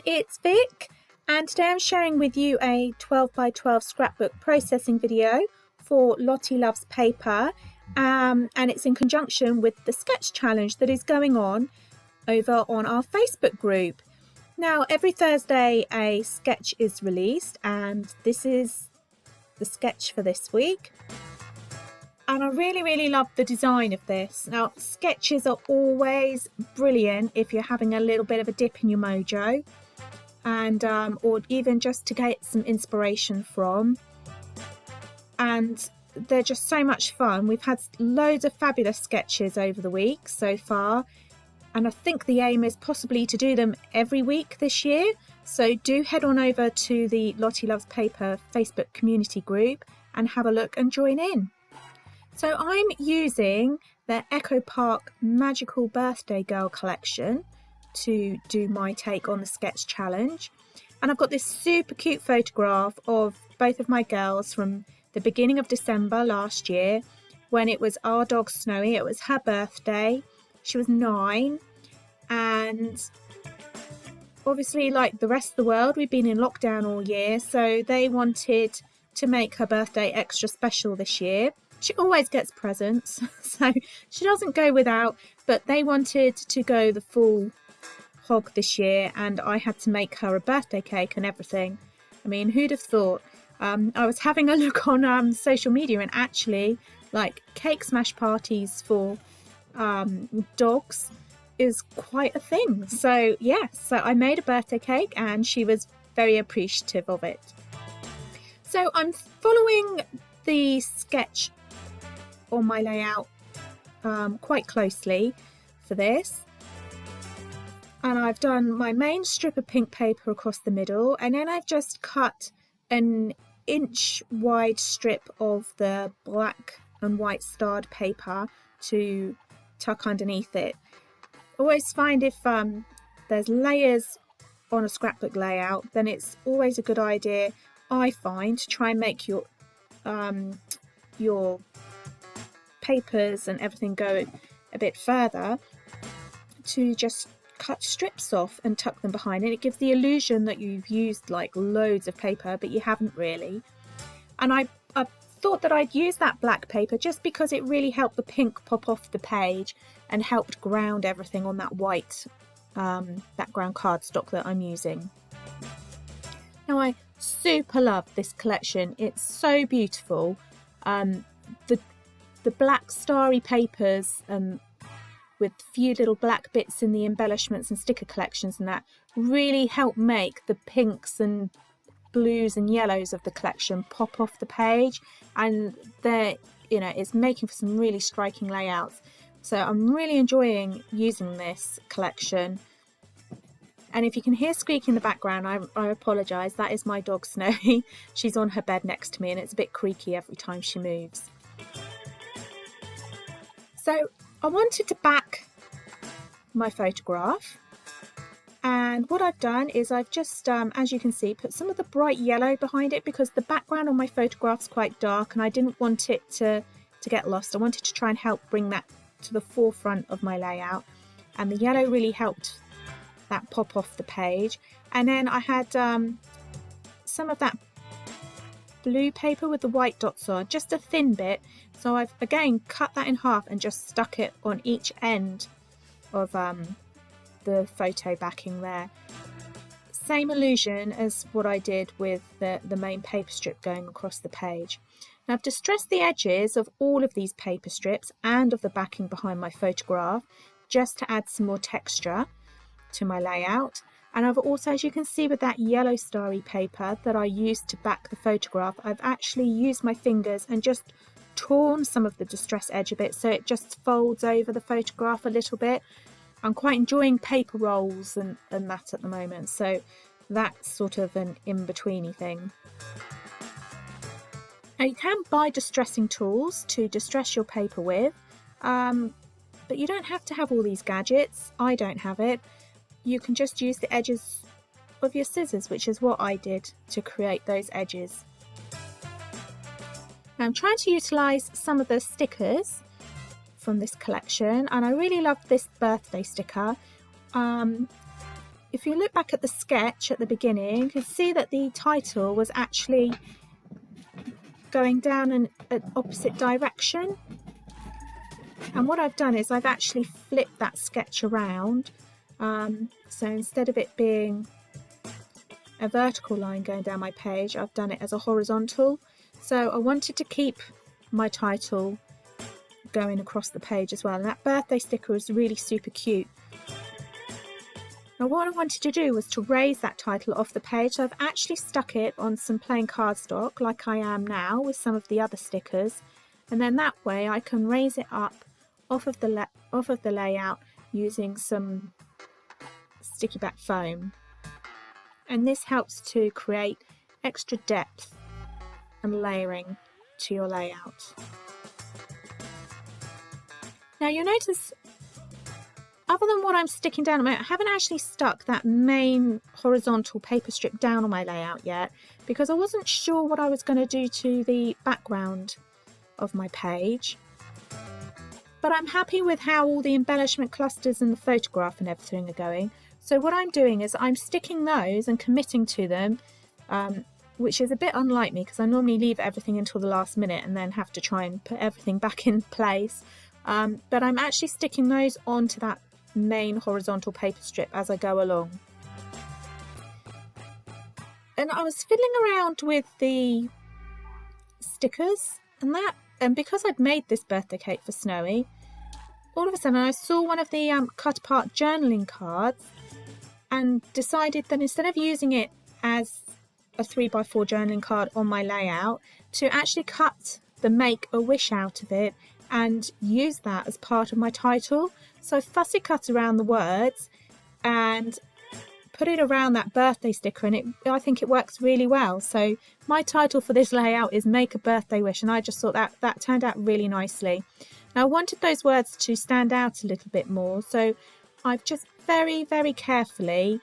it's Vic, and today I'm sharing with you a 12 by 12 scrapbook processing video for Lottie Loves Paper, and it's in conjunction with the sketch challenge that is going on over on our Facebook group. Now, every Thursday a sketch is released, and this is the sketch for this week. And I really love the design of this. Now, sketches are always brilliant if you're having a little bit of a dip in your mojo, and or even just to get some inspiration from. And they're just so much fun. We've had loads of fabulous sketches over the week so far, and I think the aim is possibly to do them every week this year. So do head on over to the Lottie Loves Paper Facebook community group and have a look and join in. So I'm using the Echo Park Magical Birthday Girl collection to do my take on the sketch challenge. And I've got this super cute photograph of both of my girls from the beginning of December last year when it was our dog Snowy. It was her birthday. She was 9, and obviously, like the rest of the world, we've been in lockdown all year, so they wanted to make her birthday extra special this year. She always gets presents, so she doesn't go without, but they wanted to go the full hog this year, and I had to make her a birthday cake and everything. I mean, who'd have thought? I was having a look on social media, and actually, like, cake smash parties for dogs is quite a thing. So yes, so I made a birthday cake and she was very appreciative of it. So I'm following the sketch on my layout quite closely for this, and I've done my main strip of pink paper across the middle, and then I've just cut an inch wide strip of the black and white starred paper to tuck underneath it. Always find if there's layers on a scrapbook layout, then it's always a good idea, I find, to try and make your papers and everything go a bit further, to just cut strips off and tuck them behind, and it gives the illusion that you've used like loads of paper, but you haven't really. And I thought that I'd use that black paper just because it really helped the pink pop off the page and helped ground everything on that white background cardstock that I'm using. Now, I super love this collection. It's so beautiful. The black starry papers with a few little black bits in the embellishments and sticker collections and that really help make the pinks and blues and yellows of the collection pop off the page, and it's making for some really striking layouts. So I'm really enjoying using this collection. And if you can hear squeaking in the background, I apologise. That is my dog Snowy. She's on her bed next to me, and it's a bit creaky every time she moves. So I wanted to back my photograph, and what I've done is I've just, as you can see, put some of the bright yellow behind it because the background on my photograph's quite dark and I didn't want it to get lost. I wanted to try and help bring that to the forefront of my layout, and the yellow really helped that pop off the page. And then I had some of that blue paper with the white dots on, just a thin bit, so I've again cut that in half and just stuck it on each end of the photo backing there. Same illusion as what I did with the main paper strip going across the page. Now, I've distressed the edges of all of these paper strips and of the backing behind my photograph just to add some more texture to my layout. And I've also, as you can see with that yellow starry paper that I used to back the photograph, I've actually used my fingers and just torn some of the distress edge a bit so it just folds over the photograph a little bit. I'm quite enjoying paper rolls and that at the moment, so that's sort of an in-betweeny thing. Now, you can buy distressing tools to distress your paper with, but you don't have to have all these gadgets. I don't have it. You can just use the edges of your scissors, which is what I did to create those edges. Now, I'm trying to utilise some of the stickers from this collection, and I really love this birthday sticker. if you look back at the sketch at the beginning, you can see that the title was actually going down in an opposite direction. And what I've done is I've actually flipped that sketch around. So instead of it being a vertical line going down my page, I've done it as a horizontal. So I wanted to keep my title going across the page as well. And that birthday sticker is really super cute. Now what I wanted to do was to raise that title off the page. So I've actually stuck it on some plain cardstock like I am now with some of the other stickers. And then that way I can raise it up off of the layout using some sticky back foam. And this helps to create extra depth and layering to your layout. Now you'll notice, other than what I'm sticking down, I haven't actually stuck that main horizontal paper strip down on my layout yet, because I wasn't sure what I was going to do to the background of my page. But I'm happy with how all the embellishment clusters and the photograph and everything are going. So what I'm doing is I'm sticking those and committing to them, which is a bit unlike me because I normally leave everything until the last minute and then have to try and put everything back in place. But I'm actually sticking those onto that main horizontal paper strip as I go along. And I was fiddling around with the stickers and because I'd made this birthday cake for Snowy, all of a sudden I saw one of the cut apart journaling cards and decided that instead of using it as a 3x4 journaling card on my layout, to actually cut the make a wish out of it and use that as part of my title. So I fussy cut around the words and put it around that birthday sticker, and I think it works really well. So my title for this layout is Make a Birthday Wish, and I just thought that turned out really nicely. Now I wanted those words to stand out a little bit more, so I've just very, very carefully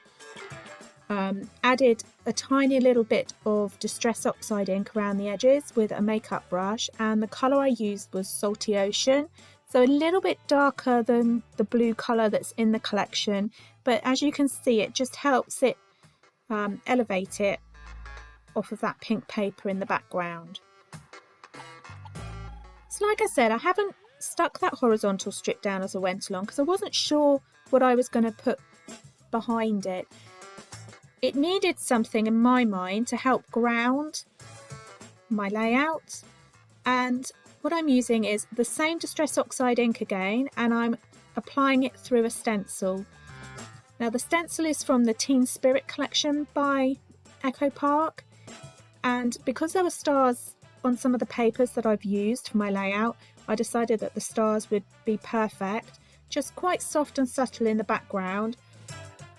added a tiny little bit of Distress Oxide ink around the edges with a makeup brush, and the colour I used was Salty Ocean, so a little bit darker than the blue colour that's in the collection, but as you can see it just helps it elevate it off of that pink paper in the background. So like I said, I haven't stuck that horizontal strip down as I went along because I wasn't sure what I was going to put behind it. It needed something in my mind to help ground my layout, and what I'm using is the same Distress Oxide ink again, and I'm applying it through a stencil. Now the stencil is from the Teen Spirit collection by Echo Park, and because there were stars on some of the papers that I've used for my layout, I decided that the stars would be perfect, just quite soft and subtle in the background.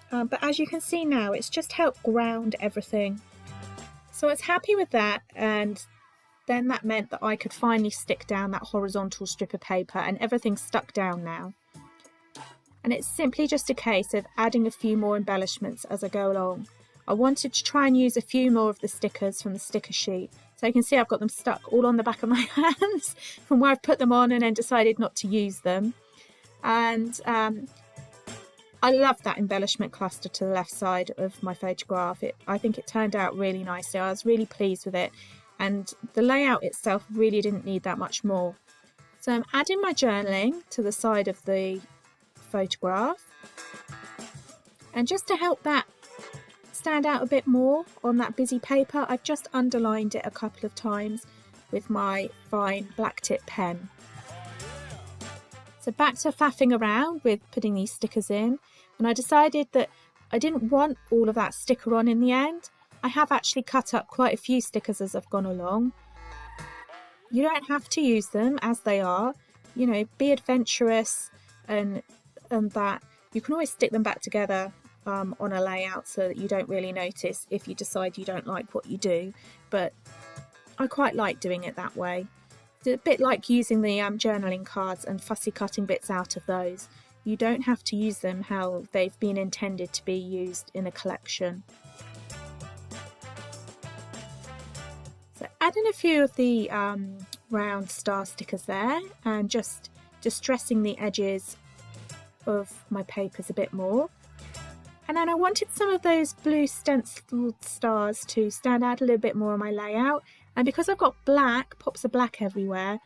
But as you can see now, it's just helped ground everything. So I was happy with that, and then that meant that I could finally stick down that horizontal strip of paper, and everything's stuck down now. And it's simply just a case of adding a few more embellishments as I go along. I wanted to try and use a few more of the stickers from the sticker sheet. So you can see I've got them stuck all on the back of my hands from where I've put them on and then decided not to use them. And I love that embellishment cluster to the left side of my photograph. I think it turned out really nicely. I was really pleased with it, and the layout itself really didn't need that much more. So I'm adding my journaling to the side of the photograph, and just to help that stand out a bit more on that busy paper, I've just underlined it a couple of times with my fine black tip pen. So back to faffing around with putting these stickers in, and I decided that I didn't want all of that sticker on in the end. I have actually cut up quite a few stickers as I've gone along. You don't have to use them as they are, you know, be adventurous, and that you can always stick them back together on a layout so that you don't really notice if you decide you don't like what you do, but I quite like doing it that way. It's a bit like using the journaling cards and fussy cutting bits out of those. You don't have to use them how they've been intended to be used in a collection. So adding a few of the round star stickers there, and just distressing the edges of my papers a bit more. And then I wanted some of those blue stenciled stars to stand out a little bit more on my layout. And because I've got black, pops of black everywhere,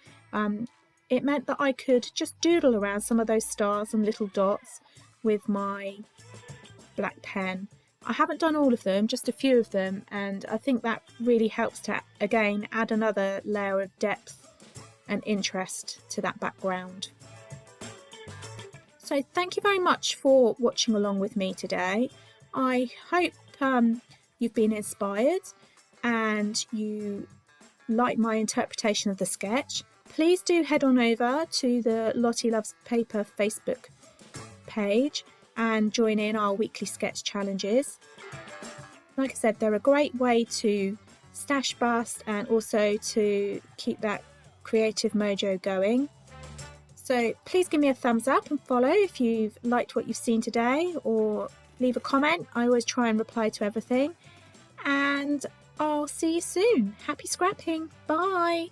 it meant that I could just doodle around some of those stars and little dots with my black pen. I haven't done all of them, just a few of them, and I think that really helps to, again, add another layer of depth and interest to that background. So thank you very much for watching along with me today. I hope you've been inspired and you like my interpretation of the sketch. Please do head on over to the Lottie Loves Paper Facebook page and join in our weekly sketch challenges. Like I said, they're a great way to stash bust and also to keep that creative mojo going. So please give me a thumbs up and follow if you've liked what you've seen today, or leave a comment. I always try and reply to everything. And I'll see you soon. Happy scrapping. Bye.